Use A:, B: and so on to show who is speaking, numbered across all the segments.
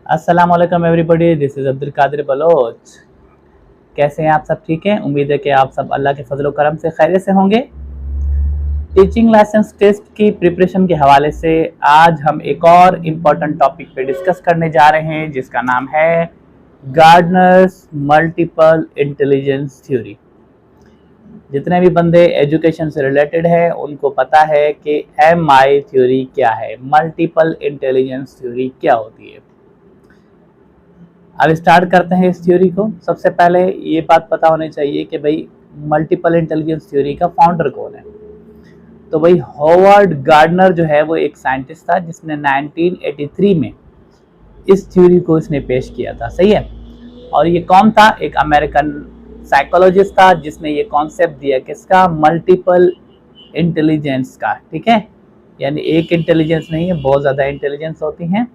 A: अस्सलाम वालेकुम everybody, this is Abdul Qadir Baloch. कैसे हैं आप सब? ठीक हैं। उम्मीद है कि आप सब अल्लाह के फजल करम से खैरियत से होंगे। टीचिंग लाइसेंस टेस्ट की प्रिपरेशन के हवाले से आज हम एक और इम्पोर्टेंट टॉपिक पे डिस्कस करने जा रहे हैं, जिसका नाम है गार्डनर्स मल्टीपल इंटेलिजेंस थ्योरी। जितने भी बंदे एजुकेशन से रिलेटेड है उनको पता है कि MI थ्योरी क्या है, मल्टीपल इंटेलिजेंस थ्योरी क्या होती है। अब स्टार्ट करते हैं इस थ्योरी को। सबसे पहले ये बात पता होनी चाहिए कि भाई मल्टीपल इंटेलिजेंस थ्योरी का फाउंडर कौन है। तो भाई हॉवर्ड गार्डनर जो है वो एक साइंटिस्ट था जिसने 1983 में इस थ्योरी को इसने पेश किया था। सही है। और ये कौन था? एक अमेरिकन साइकोलॉजिस्ट था जिसने ये कॉन्सेप्ट दिया किसका? मल्टीपल इंटेलिजेंस का। ठीक है, यानी एक इंटेलिजेंस नहीं है, बहुत ज़्यादा इंटेलिजेंस होती हैं।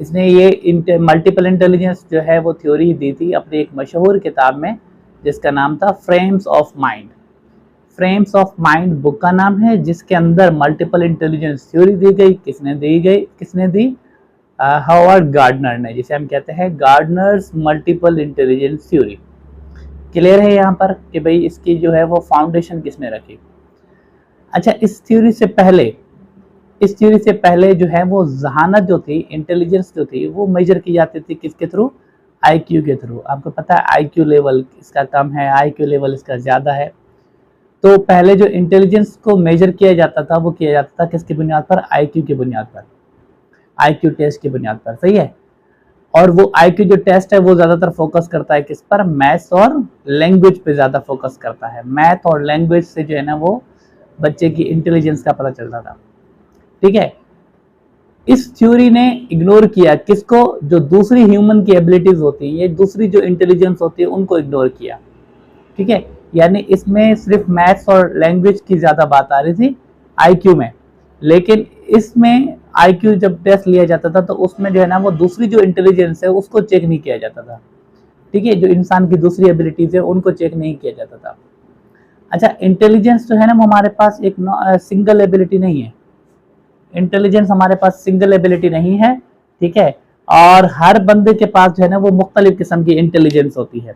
A: इसने ये मल्टीपल इंटेलिजेंस जो है वो थ्योरी दी थी अपनी एक मशहूर किताब में, जिसका नाम था frames of mind. Frames of mind book का नाम है, जिसके अंदर मल्टीपल इंटेलिजेंस थ्योरी दी गई। किसने दी? हॉवर्ड गार्डनर ने, जिसे हम कहते हैं Gardner's multiple intelligence theory. Clear है यहाँ पर कि भाई इसकी जो है वो फाउंडेशन किसने रखी। अच्छा, इस थ्योरी से पहले जो है वो जहानत जो थी, इंटेलिजेंस जो थी, वो मेजर की जाती थी किसके थ्रू? आईक्यू के थ्रू। आपको पता है आईक्यू लेवल इसका कम है, आईक्यू लेवल इसका ज़्यादा है। तो पहले जो इंटेलिजेंस को मेजर किया जाता था वो किया जाता था किसकी बुनियाद पर? आईक्यू की बुनियाद पर, आईक्यू टेस्ट की बुनियाद पर। सही है। और वो आईक्यू जो टेस्ट है वो ज़्यादातर फोकस करता है किस पर? मैथ्स और लैंग्वेज पे ज़्यादा फोकस करता है। मैथ और लैंग्वेज से जो है ना वो बच्चे की इंटेलिजेंस का पता चलता था। ठीक है। इस थ्योरी ने इग्नोर किया किसको? जो दूसरी ह्यूमन की एबिलिटीज होती है, ये दूसरी जो इंटेलिजेंस होती है उनको इग्नोर किया। ठीक है, यानी इसमें सिर्फ मैथ्स और लैंग्वेज की ज्यादा बात आ रही थी आईक्यू में, लेकिन इसमें आईक्यू जब टेस्ट लिया जाता था तो उसमें जो है ना वो दूसरी जो इंटेलिजेंस है उसको चेक नहीं किया जाता था। ठीक है, जो इंसान की दूसरी एबिलिटीज है उनको चेक नहीं किया जाता था। अच्छा, इंटेलिजेंस जो है ना वो हमारे पास एक सिंगल एबिलिटी नहीं है। इंटेलिजेंस हमारे पास सिंगल एबिलिटी नहीं है। ठीक है, और हर बंदे के पास जो है ना वो मुख्तलिफ किस्म की इंटेलिजेंस होती है।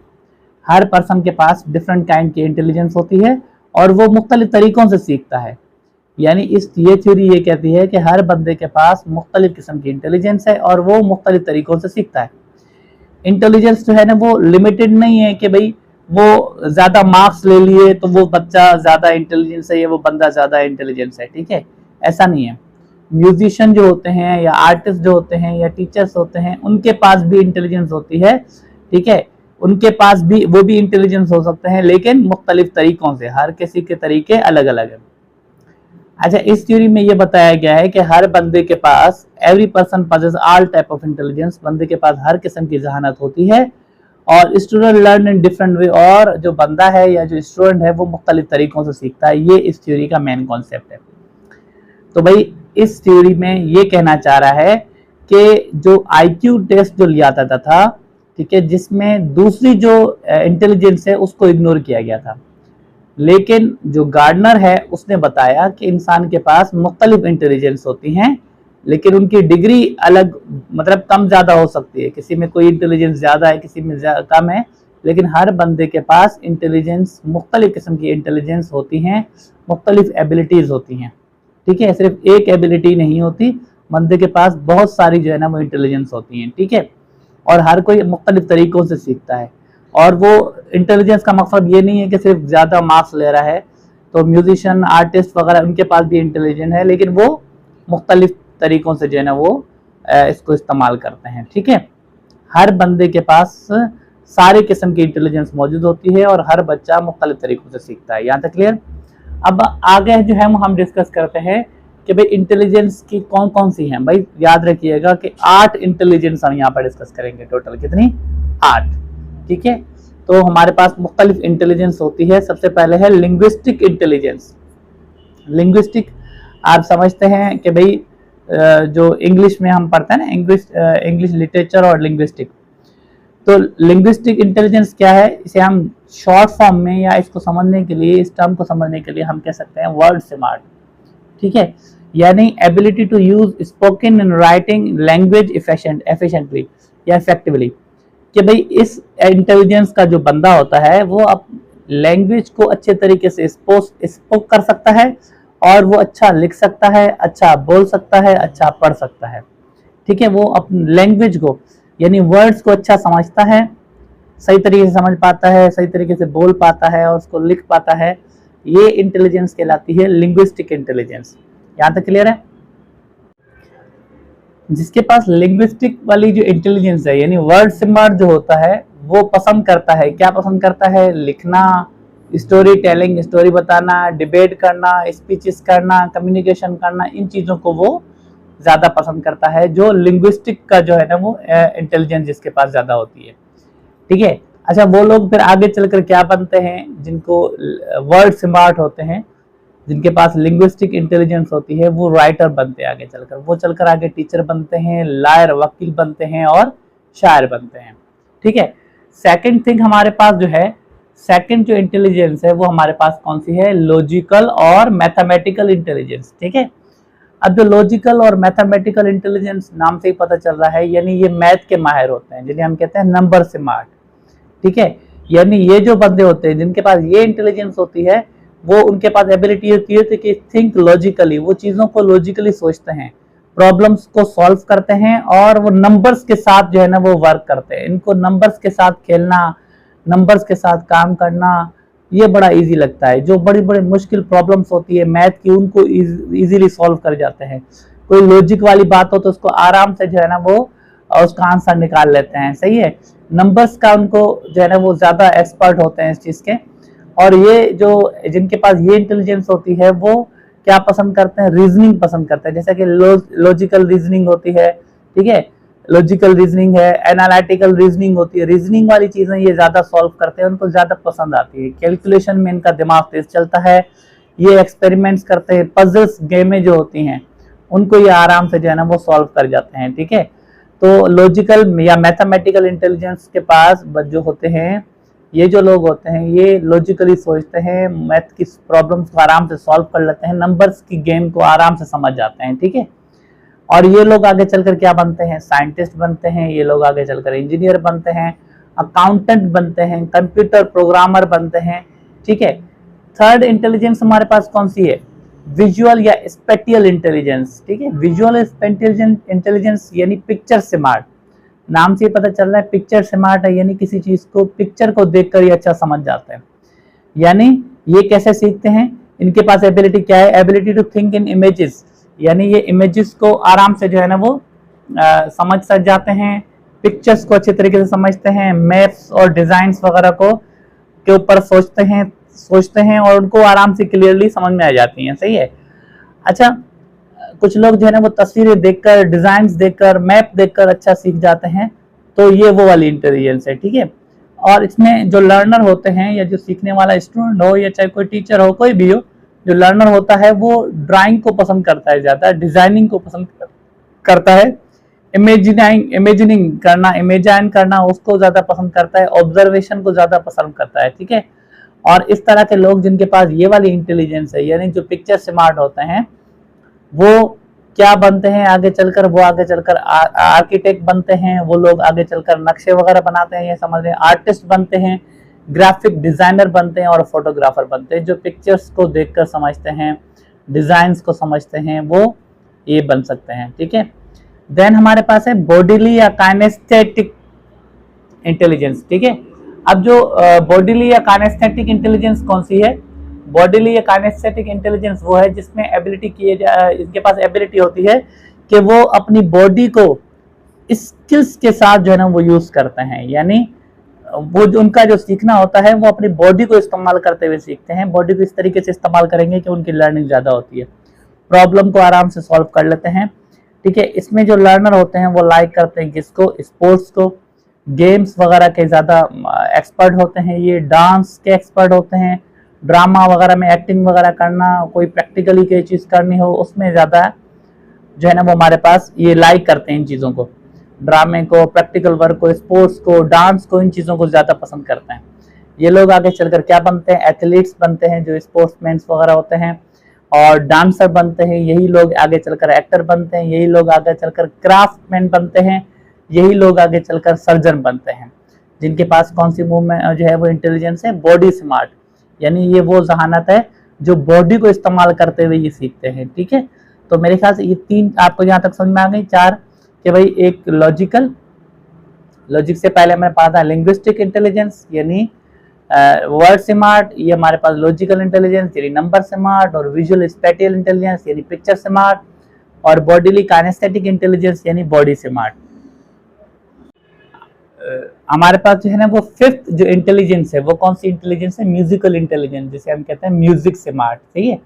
A: हर पर्सन के पास डिफरेंट काइंड की इंटेलिजेंस होती है और वो मुख्तलिफ तरीकों से सीखता है। यानी ये थ्योरी ये कहती है कि हर बंदे के पास मुख्तलिफ किस्म की इंटेलिजेंस है और वो मुख्तलिफ तरीकों से सीखता है। इंटेलिजेंस जो है ना वो लिमिटेड नहीं है कि भाई वो ज्यादा मार्क्स ले लिए तो वो बच्चा ज्यादा इंटेलिजेंस है या वो बंदा ज्यादा इंटेलिजेंस है। ठीक है, ऐसा नहीं है। म्यूजिशियन जो होते हैं या आर्टिस्ट जो होते हैं या टीचर्स होते हैं उनके पास भी इंटेलिजेंस होती है। ठीक है, उनके पास भी वो भी इंटेलिजेंस हो सकते हैं, लेकिन मुख्तलिफ तरीकों से। हर किसी के तरीके अलग अलग है। अच्छा, इस थ्योरी में ये बताया गया है कि हर बंदे के पास, every person possess all type of intelligence, बंदे के पास हर किस्म की जहानत होती है और student learn in different way, और जो बंदा है या जो स्टूडेंट है वो मुख्तलिफ तरीकों से सीखता है। ये इस थ्योरी का मेन कॉन्सेप्ट है। तो भाई इस थ्योरी में ये कहना चाह रहा है कि जो आईक्यू टेस्ट जो लिया जाता था, ठीक है, जिसमें दूसरी जो इंटेलिजेंस है उसको इग्नोर किया गया था, लेकिन जो गार्डनर है उसने बताया कि इंसान के पास मुख्तलिफ इंटेलिजेंस होती हैं, लेकिन उनकी डिग्री अलग, मतलब कम ज़्यादा हो सकती है। किसी में कोई इंटेलिजेंस ज़्यादा है, किसी में कम है, लेकिन हर बंदे के पास इंटेलिजेंस, मुख्तलिफ किस्म की इंटेलिजेंस होती हैं, मुख्तलिफ एबिलिटीज़ होती हैं। ठीक है, सिर्फ एक एबिलिटी नहीं होती, बंदे के पास बहुत सारी जो है ना वो इंटेलिजेंस होती हैं। ठीक है, और हर कोई मुख्तलिफ तरीकों से सीखता है। और वो इंटेलिजेंस का मकसद ये नहीं है कि सिर्फ ज़्यादा मार्क्स ले रहा है। तो म्यूजिशियन, आर्टिस्ट वगैरह उनके पास भी इंटेलिजेंस है, लेकिन वो मुख्तलिफ तरीकों से जो है ना वो इसको इस्तेमाल करते हैं। ठीक है, हर बंदे के पास सारे किस्म की इंटेलिजेंस मौजूद होती है और हर बच्चा मुख्तलिफ तरीकों से सीखता है। यहाँ तक क्लियर? अब आगे जो है हम डिस्कस करते हैं कि भाई इंटेलिजेंस की कौन कौन सी हैं। भाई याद रखिएगा कि 8 इंटेलिजेंस हम यहाँ पर डिस्कस करेंगे। टोटल कितनी? 8। ठीक है, तो हमारे पास मुख्तलिफ इंटेलिजेंस होती है। सबसे पहले है लिंग्विस्टिक इंटेलिजेंस। लिंग्विस्टिक आप समझते हैं कि भाई जो इंग्लिश में हम पढ़ते हैं ना, इंग्लिश लिटरेचर और लिंग्विस्टिक। तो लिंग्विस्टिक इंटेलिजेंस क्या है? इसे हम शॉर्ट फॉर्म में, या इसको समझने के लिए, इस टर्म को समझने के लिए हम कह सकते हैं वर्ड स्मार्ट। ठीक है, यानी ability to use spoken and writing language efficiently या इफेक्टिवली, कि भाई इस इंटेलिजेंस का जो बंदा होता है वो अब लैंग्वेज को अच्छे तरीके से स्पोक कर सकता है और वो अच्छा लिख सकता है, अच्छा बोल सकता है, अच्छा पढ़ सकता है। ठीक है, वो अपनी लैंग्वेज को यानी वर्ड्स को अच्छा समझता है, सही तरीके से समझ पाता है, सही तरीके से बोल पाता है और उसको लिख पाता है। ये इंटेलिजेंस कहलाती है लिंग्विस्टिक इंटेलिजेंस। यहाँ तक क्लियर है? जिसके पास लिंग्विस्टिक वाली जो इंटेलिजेंस है यानी वर्ड स्मार्ट जो होता है वो पसंद करता है, क्या पसंद करता है? लिखना, स्टोरी टेलिंग, स्टोरी बताना, डिबेट करना, स्पीचेस करना, कम्युनिकेशन करना, इन चीजों को वो ज्यादा पसंद करता है। जो लिंग्विस्टिक का जो है ना वो इंटेलिजेंस जिसके पास ज्यादा होती है। ठीक है, अच्छा वो लोग फिर आगे चलकर क्या बनते हैं? जिनको वर्ड स्मार्ट होते हैं, जिनके पास लिंग्विस्टिक इंटेलिजेंस होती है, वो राइटर बनते हैं आगे चलकर। वो चलकर आगे टीचर बनते हैं, लायर वकील बनते हैं और शायर बनते हैं। ठीक है, सेकंड थिंग हमारे पास जो है, सेकंड जो इंटेलिजेंस है वो हमारे पास कौन सी है? लॉजिकल और मैथमेटिकल इंटेलिजेंस। ठीक है, अब जो लॉजिकल और मैथमेटिकल इंटेलिजेंस नाम से ही पता चल रहा है, यानी ये मैथ के माहिर होते हैं, जिन्हें हम कहते हैं नंबर स्मार्ट। ठीक है, यानी ये जो बंदे होते हैं जिनके पास ये इंटेलिजेंस होती है, वो उनके पास एबिलिटी होती है कि थिंक लॉजिकली, वो चीजों को लॉजिकली सोचते हैं, प्रॉब्लम्स को सॉल्व करते हैं और वो नंबर्स के साथ जो है ना वो वर्क करते हैं। इनको नंबर्स के साथ खेलना, नंबर्स के साथ काम करना ये बड़ा इजी लगता है। जो बड़ी बड़ी मुश्किल प्रॉब्लम्स होती है मैथ की, उनको इजीली सॉल्व कर जाते हैं। कोई लॉजिक वाली बात हो तो उसको आराम से जो है ना वो उसका आंसर निकाल लेते हैं। सही है, नंबर्स का उनको जो है ना वो ज्यादा एक्सपर्ट होते हैं इस चीज के। और ये जो जिनके पास ये इंटेलिजेंस होती है वो क्या पसंद करते हैं? रीजनिंग पसंद करते हैं, जैसे कि लॉजिकल रीजनिंग होती है। ठीक है, लॉजिकल रीजनिंग है, एनालिटिकल रीजनिंग होती है, रीजनिंग वाली चीजें ये ज्यादा सॉल्व करते हैं, उनको ज्यादा पसंद आती है। कैलकुलेशन में इनका दिमाग तेज चलता है, ये एक्सपेरिमेंट्स करते हैं, पजल्स गेमें जो होती हैं उनको ये आराम से जो है ना वो सॉल्व कर जाते हैं। ठीक है, तो लॉजिकल या मैथमेटिकल इंटेलिजेंस के पास जो होते हैं, ये जो लोग होते हैं ये लॉजिकली सोचते हैं, मैथ की प्रॉब्लम्स को आराम से सॉल्व कर लेते हैं, नंबर्स की गेम को आराम से समझ जाते हैं। ठीक है, और ये लोग आगे चलकर क्या बनते हैं? साइंटिस्ट बनते हैं, ये लोग आगे चलकर इंजीनियर बनते हैं, अकाउंटेंट बनते हैं, कंप्यूटर प्रोग्रामर बनते हैं। ठीक है, थर्ड इंटेलिजेंस हमारे पास कौन सी है? विजुअल या स्पेटियल इंटेलिजेंस। ठीक है, विजुअल इंटेलिजेंस यानी पिक्चर स्मार्ट। नाम से पता चल रहा है पिक्चर स्मार्ट है, यानी किसी चीज को पिक्चर को देखकर ही अच्छा समझ जाते हैं। यानी ये कैसे सीखते हैं? इनके पास एबिलिटी क्या है? Ability to think in images, यानी ये इमेजेस को आराम से जो है ना वो समझ सक जाते हैं, पिक्चर्स को अच्छे तरीके से समझते हैं, मैप्स और डिजाइन्स वगैरह को के ऊपर सोचते हैं और उनको आराम से क्लियरली समझ में आ जाती हैं। सही है, अच्छा कुछ लोग जो है ना वो तस्वीरें देखकर, डिजाइन्स देखकर, मैप देखकर अच्छा सीख जाते हैं, तो ये वो वाली इंटेलिजेंस है। ठीक है, और इसमें जो लर्नर होते हैं या जो सीखने वाला स्टूडेंट हो या चाहे कोई टीचर हो, कोई भी हो, जो लर्नर होता है वो ड्राइंग को पसंद करता है ज्यादा, डिजाइनिंग को पसंद करता है, इमेजिन करना उसको ज्यादा पसंद करता है, ऑब्जर्वेशन को ज्यादा पसंद करता है। ठीक है, और इस तरह के लोग जिनके पास ये वाली इंटेलिजेंस है यानी जो पिक्चर स्मार्ट होते हैं, वो क्या बनते हैं आगे चलकर? वो आगे चलकर आर्किटेक्ट बनते हैं, वो लोग आगे चलकर नक्शे वगैरह बनाते हैं, ये समझ रहे हैं, आर्टिस्ट बनते हैं, ग्राफिक डिजाइनर बनते हैं और फोटोग्राफर बनते हैं। जो पिक्चर्स को देखकर समझते हैं, डिजाइन्स को समझते हैं, वो ये बन सकते हैं। ठीक है, देन हमारे पास है बॉडीली या काइनेस्थेटिक इंटेलिजेंस। ठीक है, अब जो बॉडीली या काइनेस्थेटिक इंटेलिजेंस कौन सी है? बॉडीली या काइनेस्थेटिक इंटेलिजेंस वो है जिसमें इनके पास एबिलिटी होती है कि वो अपनी बॉडी को स्किल्स के साथ जो है ना वो यूज करते हैं। यानी वो जो उनका जो सीखना होता है वो अपनी बॉडी को इस्तेमाल करते हुए सीखते हैं। बॉडी को इस तरीके से इस्तेमाल करेंगे कि उनकी लर्निंग ज्यादा होती है, प्रॉब्लम को आराम से सॉल्व कर लेते हैं। ठीक है, इसमें जो लर्नर होते हैं वो लाइक करते हैं किसको? स्पोर्ट्स को, गेम्स वगैरह के ज्यादा एक्सपर्ट होते हैं, ये डांस के एक्सपर्ट होते हैं, ड्रामा वगैरह में एक्टिंग वगैरह करना, कोई प्रैक्टिकली कोई चीज करनी हो उसमें ज्यादा जो है ना वो हमारे पास ये लाइक करते हैं इन चीजों को, ड्रामे को, प्रैक्टिकल वर्क को, स्पोर्ट्स को, डांस को, इन चीजों को ज्यादा पसंद करते हैं। ये लोग आगे चलकर क्या बनते हैं? एथलीट्स बनते हैं, जो स्पोर्ट्समैन वगैरह होते हैं। और डांसर बनते हैं, यही लोग आगे चलकर एक्टर बनते हैं, यही लोग आगे चलकर क्राफ्टमैन बनते हैं, यही लोग आगे चलकर सर्जन बनते हैं। जिनके पास कौन सी मूवमेंट जो है वो इंटेलिजेंस है, बॉडी स्मार्ट, यानी ये वो जहानत है जो बॉडी को इस्तेमाल करते हुए ये सीखते हैं। ठीक है, तो मेरे ख्याल से ये 3 आपको यहाँ तक समझ में आ गई। 4 कि भाई एक लॉजिक से पहले मैंने पढ़ा था लिंग्विस्टिक इंटेलिजेंस यानी वर्ड स्मार्ट, ये हमारे पास लॉजिकल इंटेलिजेंस यानी नंबर स्मार्ट, और विजुअल स्पेटियल इंटेलिजेंस यानी पिक्चर स्मार्ट, और बॉडीली काइनेस्थेटिक इंटेलिजेंस यानी बॉडी स्मार्ट। हमारे पास जो है ना वो 5th जो इंटेलिजेंस है वो कौन सी इंटेलिजेंस है, म्यूजिकल इंटेलिजेंस, जिसे हम कहते हैं म्यूजिक स्मार्ट। सही है,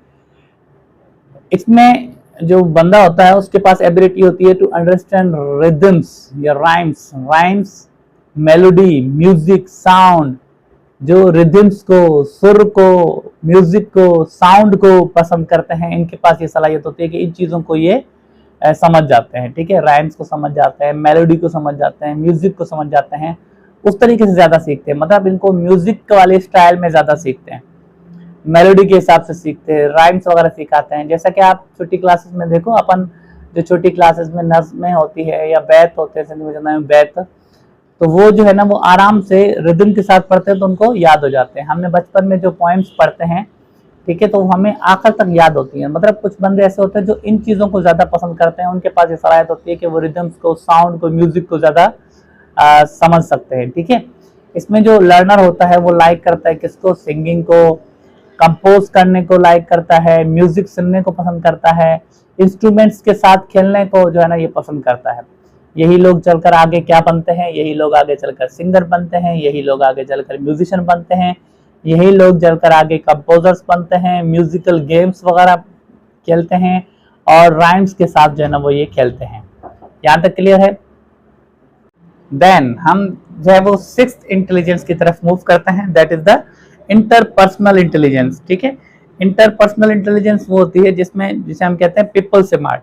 A: इसमें जो बंदा होता है उसके पास एबिलिटी होती है टू अंडरस्टैंड रिदम्स या राइम्स, मेलोडी, म्यूजिक, साउंड, जो रिदम्स को, सुर को, म्यूजिक को, साउंड को पसंद करते हैं, इनके पास ये सलाहियत होती है कि इन चीजों को ये समझ जाते हैं। ठीक है, राइम्स को समझ जाते हैं, मेलोडी को समझ जाते हैं, म्यूजिक को समझ जाते हैं, उस तरीके से ज्यादा सीखते हैं, मतलब इनको म्यूजिक वाले स्टाइल में ज्यादा सीखते हैं, मेलोडी के हिसाब से सीखते हैं, राइम्स वगैरह सिखाते हैं। जैसा कि आप छोटी क्लासेस में देखो, अपन जो छोटी क्लासेस में नज़्में होती है या बैत होते हैं, सिंधी में बैत, तो वो जो है ना वो आराम से रिदम के साथ पढ़ते हैं तो उनको याद हो जाते हैं। हमने बचपन में जो पोएम्स पढ़ते हैं, ठीक है, तो हमें आखिर तक याद होती है। मतलब कुछ बंदे ऐसे होते हैं जो इन चीज़ों को ज़्यादा पसंद करते हैं, उनके पास ये सलाहियत होती है कि वो रिदम्स को, साउंड को, म्यूजिक को ज़्यादा समझ सकते हैं। ठीक है, इसमें जो लर्नर होता है वो लाइक करता है किसको, सिंगिंग को, कंपोज करने को लाइक करता है, म्यूजिक सुनने को पसंद करता है, इंस्ट्रूमेंट्स के साथ खेलने को जो है ना ये पसंद करता है। यही लोग चलकर आगे क्या बनते हैं, यही लोग आगे चलकर सिंगर बनते हैं, यही लोग आगे चलकर म्यूजिशियन बनते हैं, यही लोग चलकर आगे कंपोजर्स बनते हैं, म्यूजिकल गेम्स वगैरह खेलते हैं, और राइम्स के साथ जो है ना वो ये खेलते हैं। यहाँ तक क्लियर है। देन हम जो है वो 6th इंटेलिजेंस की तरफ मूव करते हैं, that is the interpersonal intelligence. ठीक है, इंटरपर्सनल इंटेलिजेंस वो होती है जिसे हम कहते हैं पीपल स्मार्ट,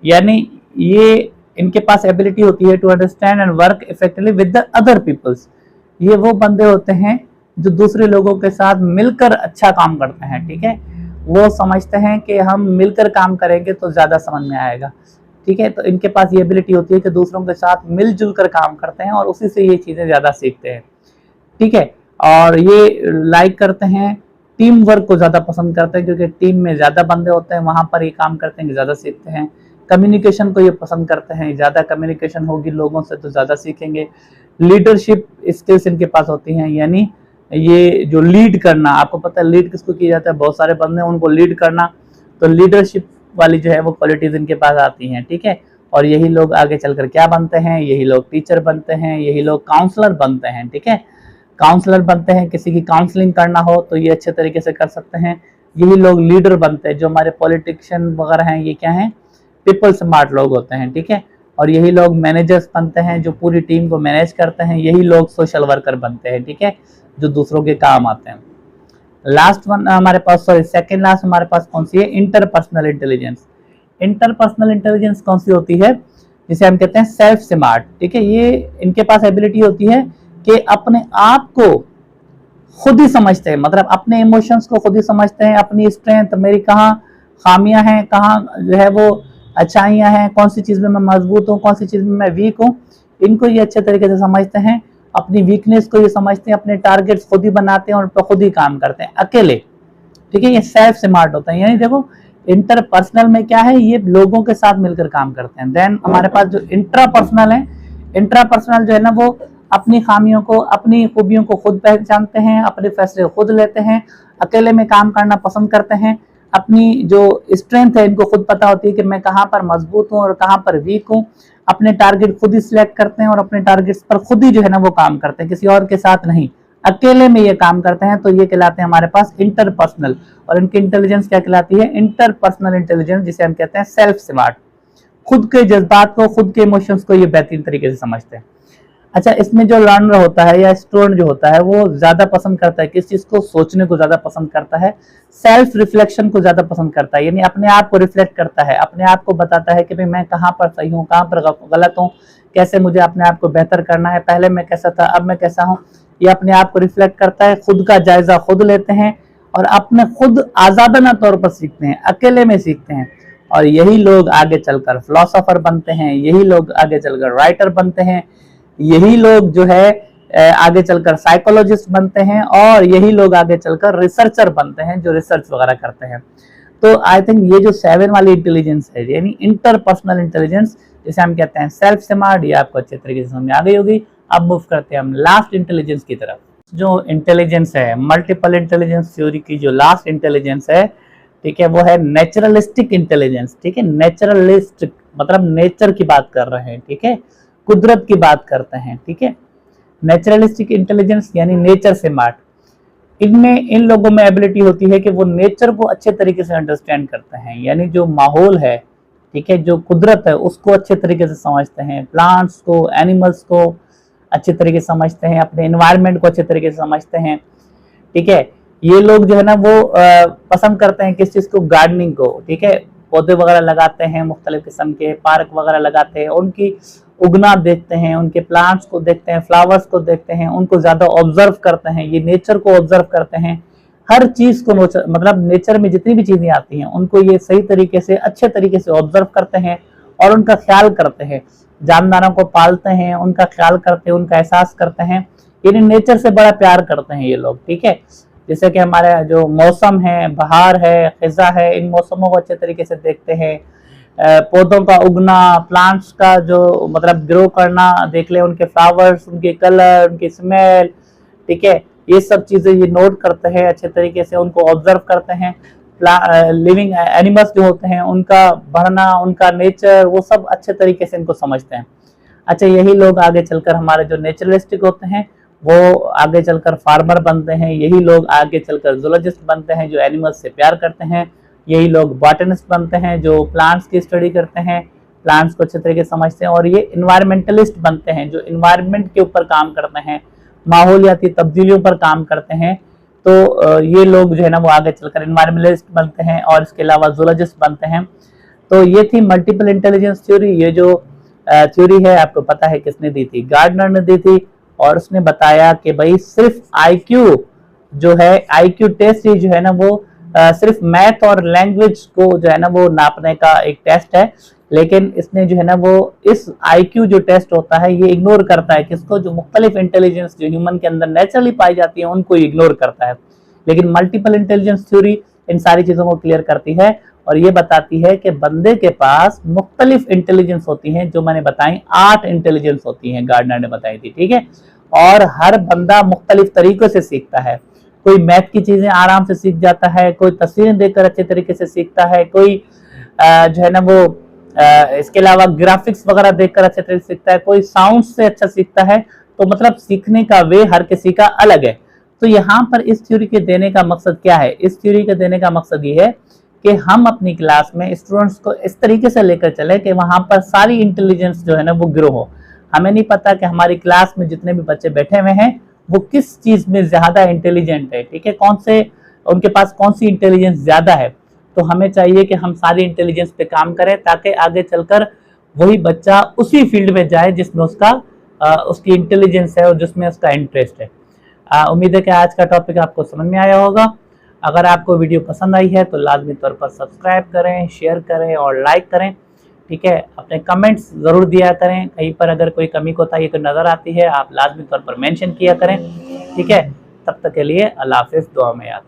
A: यानी ये इनके पास एबिलिटी होती है to understand and work effectively with the other peoples. ये वो बंदे होते हैं जो दूसरे लोगों के साथ मिलकर अच्छा काम करते हैं। ठीक है, वो समझते हैं कि हम मिलकर काम करेंगे तो ज्यादा समझ में आएगा। ठीक है, तो इनके पास ये एबिलिटी होती है कि दूसरों के साथ मिलजुल कर काम करते हैं और उसी से ये चीजें ज्यादा सीखते हैं। ठीक है, और ये लाइक करते हैं, टीम वर्क को ज्यादा पसंद करते हैं, क्योंकि टीम में ज्यादा बंदे होते हैं, वहां पर ये काम करते हैं, ज्यादा सीखते हैं। कम्युनिकेशन को ये पसंद करते हैं, ज्यादा कम्युनिकेशन होगी लोगों से तो ज्यादा सीखेंगे। लीडरशिप स्किल्स इनके पास होती हैं, यानी ये जो लीड करना, आपको पता है लीड किसको किया जाता है, बहुत सारे बंदे उनको लीड करना, तो लीडरशिप वाली जो है वो क्वालिटीज इनके पास आती हैं। ठीक है, और यही लोग आगे चलकर क्या बनते हैं, यही लोग टीचर बनते हैं, यही लोग काउंसलर बनते हैं। ठीक है, काउंसलर बनते हैं, किसी की काउंसलिंग करना हो तो ये अच्छे तरीके से कर सकते हैं। यही लोग लीडर बनते हैं, जो हमारे पॉलिटिशियन वगैरह हैं, ये क्या हैं, पीपल स्मार्ट लोग होते हैं। ठीक है, और यही लोग मैनेजर्स बनते हैं, जो पूरी टीम को मैनेज करते हैं। यही लोग सोशल वर्कर बनते हैं। ठीक है, जो दूसरों के काम आते हैं। लास्ट वन हमारे पास, सॉरी सेकंड लास्ट हमारे पास कौन सी है, इंटरपर्सनल इंटेलिजेंस। इंटरपर्सनल इंटेलिजेंस कौन सी होती है, जिसे हम कहते हैं सेल्फ स्मार्ट। ठीक है, ये इनके पास एबिलिटी होती है कि अपने आप को खुद ही समझते हैं, मतलब अपने इमोशंस को खुद ही समझते हैं, अपनी स्ट्रेंथ, मेरी कहाँ खामियां हैं, कहाँ जो है वो अच्छाइयां हैं, कौन सी चीज में मैं मजबूत हूँ, कौन सी चीज में मैं वीक हूँ, इनको ये अच्छे तरीके से समझते हैं। अपनी वीकनेस को ये समझते हैं, अपने टारगेट्स खुद ही बनाते हैं और उन पर खुद ही काम करते हैं अकेले। ठीक है, ये सेल्फ स्मार्ट होता है। यानी देखो इंटरपर्सनल में क्या है, ये लोगों के साथ मिलकर काम करते हैं। देन हमारे पास जो इंट्रापर्सनल है, इंट्रापर्सनल जो है ना वो अपनी खामियों को, अपनी खूबियों को खुद पहचानते हैं, अपने फैसले खुद लेते हैं, अकेले में काम करना पसंद करते हैं। अपनी जो स्ट्रेंथ है इनको खुद पता होती है कि मैं कहाँ पर मजबूत हूँ और कहाँ पर वीक हूँ। अपने टारगेट खुद ही सिलेक्ट करते हैं और अपने टारगेट्स पर खुद ही जो है ना वो काम करते हैं, किसी और के साथ नहीं, अकेले में ये काम करते हैं। तो ये कहलाते हैं हमारे पास इंटरपर्सनल, और इनकी इंटेलिजेंस क्या कहलाती है, इंटरपर्सनल इंटेलिजेंस, जिसे हम कहते हैं सेल्फ स्मार्ट। खुद के जज्बात को, खुद के इमोशंस को ये बेहतरीन तरीके से समझते हैं। अच्छा, इसमें जो लर्नर होता है या स्टूडेंट जो होता है वो ज्यादा पसंद करता है किस चीज को, सोचने को ज्यादा पसंद करता है, सेल्फ रिफ्लेक्शन को ज्यादा पसंद करता है, यानी अपने आप को रिफ्लेक्ट करता है, अपने आप को बताता है कि भाई मैं कहाँ पर सही हूँ, कहाँ पर गलत हूँ, कैसे मुझे अपने आप को बेहतर करना है, पहले मैं कैसा था अब मैं कैसा हूँ। ये अपने आप को रिफ्लेक्ट करता है, खुद का जायजा खुद लेते हैं और अपने खुद आजादाना तौर पर सीखते हैं, अकेले में सीखते हैं। और यही लोग आगे चलकर फिलोसोफर बनते हैं, यही लोग आगे चलकर राइटर बनते हैं, यही लोग जो है आगे चलकर साइकोलॉजिस्ट बनते हैं, और यही लोग आगे चलकर रिसर्चर बनते हैं जो रिसर्च वगैरह करते हैं। तो आई थिंक ये जो 7 वाली इंटेलिजेंस है, यानी इंटरपर्सनल इंटेलिजेंस, जिसे हम कहते हैं सेल्फ स्मार्ट, ये आपको अच्छे तरीके से समझ में आ गई होगी। अब मूव करते हैं हम लास्ट इंटेलिजेंस की तरफ। जो इंटेलिजेंस है, मल्टीपल इंटेलिजेंस थ्योरी की जो लास्ट इंटेलिजेंस है, ठीक है, वो है नेचुरलिस्टिक इंटेलिजेंस। ठीक है, नेचुरलिस्टिक मतलब नेचर की बात कर रहे हैं, ठीक है, कुदरत की बात करते हैं। ठीक है, नेचुरलिस्टिक इंटेलिजेंस यानी नेचर से स्मार्ट। इनमें इन लोगों में एबिलिटी होती है कि वो नेचर को अच्छे तरीके से अंडरस्टैंड करते हैं, यानी जो माहौल है, ठीक है, जो कुदरत है, उसको अच्छे तरीके से समझते हैं, प्लांट्स को, एनिमल्स को अच्छे तरीके से समझते हैं, अपने एनवायरनमेंट को अच्छे तरीके से समझते हैं। ठीक है, ये लोग जो है ना वो पसंद करते हैं किस चीज को, गार्डनिंग को। ठीक है, पौधे वगैरह लगाते हैं, मुख्तलिफ किस्म के पार्क वगैरह लगाते हैं, उनकी उगना देखते हैं, उनके प्लांट्स को देखते हैं, फ्लावर्स को देखते हैं, उनको ज्यादा ऑब्जर्व करते हैं, ये नेचर को ऑब्जर्व करते हैं, हर चीज को मतलब नेचर में जितनी भी चीजें आती हैं उनको ये सही तरीके से, अच्छे तरीके से ऑब्जर्व करते हैं और उनका ख्याल करते हैं। जानदारों को पालते हैं, उनका ख्याल करते हैं, उनका एहसास करते हैं, यानी नेचर से बड़ा प्यार करते हैं ये लोग। ठीक है, जैसे कि हमारे जो मौसम है, बहार है, खिजा है, इन मौसमों को अच्छे तरीके से देखते हैं, पौधों का उगना, प्लांट्स का जो मतलब ग्रो करना देख ले, उनके फ्लावर्स, उनके कलर, उनकी स्मेल। ठीक है, ये सब चीजें ये नोट करते हैं अच्छे तरीके से, उनको ऑब्जर्व करते हैं। लिविंग एनिमल्स जो होते हैं उनका बढ़ना, उनका नेचर, वो सब अच्छे तरीके से इनको समझते हैं। अच्छा, यही लोग आगे चलकर हमारे जो नेचुरलिस्टिक होते हैं वो आगे चलकर फार्मर बनते हैं, यही लोग आगे चलकर जूलॉजिस्ट बनते हैं जो एनिमल्स से प्यार करते हैं, यही लोग बॉटनिस्ट बनते हैं जो प्लांट्स की स्टडी करते हैं, प्लांट्स को अच्छे तरीके से समझते हैं, और ये इन्वायरमेंटलिस्ट बनते हैं जो इन्वायरमेंट के ऊपर काम करते हैं, माहौलियाती तब्दीलियों पर काम करते हैं। तो ये लोग जो है ना वो आगे चलकर इन्वायरमेंटलिस्ट बनते हैं, और इसके अलावा जूलॉजिस्ट बनते हैं। तो ये थी मल्टीपल इंटेलिजेंस थ्योरी। ये जो थ्योरी है आपको पता है किसने दी थी, गार्डनर ने दी थी, और उसने बताया कि भाई सिर्फ आईक्यू जो है, आईक्यू टेस्ट ही जो है ना वो सिर्फ मैथ और लैंग्वेज को जो है ना वो नापने का एक टेस्ट है, लेकिन इसने जो है ना वो इस आईक्यू जो टेस्ट होता है ये इग्नोर करता है किसको, जो मुख्तलिफ इंटेलिजेंस जो ह्यूमन के अंदर नेचुरली पाई जाती है उनको इग्नोर करता है। लेकिन मल्टीपल इंटेलिजेंस थ्योरी इन सारी चीजों को क्लियर करती है और ये बताती है कि बंदे के पास मुख्तलिफ इंटेलिजेंस होती हैं, जो मैंने बताई 8 इंटेलिजेंस होती हैं, गार्डनर ने बताई थी। ठीक है, और हर बंदा मुख्तलिफ तरीकों से सीखता है। कोई मैथ की चीजें आराम से सीख जाता है, कोई तस्वीरें देखकर अच्छे तरीके से सीखता है, कोई जो है ना वो इसके अलावा ग्राफिक्स वगैरह देखकर अच्छे तरीके से सीखता है, कोई साउंड से अच्छा सीखता है। तो मतलब सीखने का वे हर किसी का अलग है। तो यहाँ पर इस थ्योरी के देने का मकसद क्या है, इस थ्योरी के देने का मकसद ये है कि हम अपनी क्लास में स्टूडेंट्स को इस तरीके से लेकर चले कि वहां पर सारी इंटेलिजेंस जो है ना वो ग्रो हो। हमें नहीं पता कि हमारी क्लास में जितने भी बच्चे बैठे हुए हैं वो किस चीज में ज्यादा इंटेलिजेंट है, ठीक है, कौन से उनके पास कौन सी इंटेलिजेंस ज्यादा है। तो हमें चाहिए कि हम सारी इंटेलिजेंस पे काम करें ताकि आगे चलकर वही बच्चा उसी फील्ड में जाए जिसमें उसका उसकी इंटेलिजेंस है और जिसमें उसका इंटरेस्ट है। उम्मीद है कि आज का टॉपिक आपको समझ में आया होगा। अगर आपको वीडियो पसंद आई है तो लाजमी तौर पर सब्सक्राइब करें, शेयर करें और लाइक करें। ठीक है, अपने कमेंट्स ज़रूर दिया करें, कहीं पर अगर कोई कमी कोताही तो नज़र आती है आप लाजमी तौर पर मेंशन किया करें। ठीक है, तब तक के लिए अल्लाह हाफिज़, दुआ में याद।